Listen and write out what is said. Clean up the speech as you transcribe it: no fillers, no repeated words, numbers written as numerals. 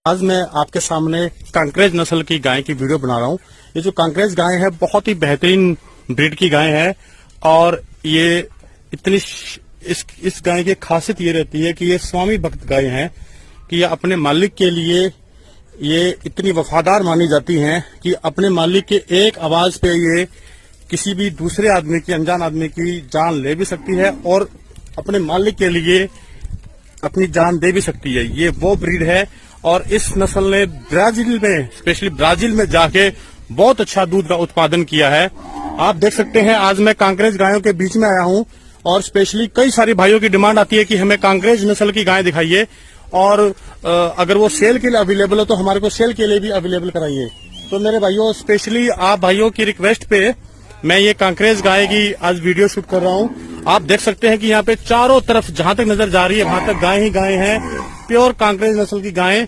आज मैं आपके सामने कांकरेज नस्ल की गाय की वीडियो बना रहा हूँ। ये जो कांकरेज गाय है बहुत ही बेहतरीन ब्रीड की गाय है और ये इतनी इस गाय की खासियत ये रहती है कि ये स्वामी भक्त गाय है कि ये अपने मालिक के लिए ये इतनी वफादार मानी जाती हैं कि अपने मालिक के एक आवाज पे ये किसी भी दूसरे आदमी की, अनजान आदमी की जान ले भी सकती है और अपने मालिक के लिए अपनी जान दे भी सकती है। ये वो ब्रीड है और इस नस्ल ने ब्राजील में, स्पेशली ब्राजील में जाके बहुत अच्छा दूध का उत्पादन किया है। आप देख सकते हैं आज मैं कांकरेज गायों के बीच में आया हूं और स्पेशली कई सारे भाइयों की डिमांड आती है कि हमें कांकरेज नस्ल की गाय दिखाइए और अगर वो सेल के लिए अवेलेबल हो तो हमारे को सेल के लिए भी अवेलेबल कराइए। तो मेरे भाइयों, स्पेशली आप भाइयों की रिक्वेस्ट पे मैं ये कांकरेज गाय की आज वीडियो शूट कर रहा हूँ। आप देख सकते हैं कि यहाँ पे चारों तरफ जहां तक नजर जा रही है वहां तक गाय ही गाय हैं, प्योर कांकरेज नस्ल की गायें।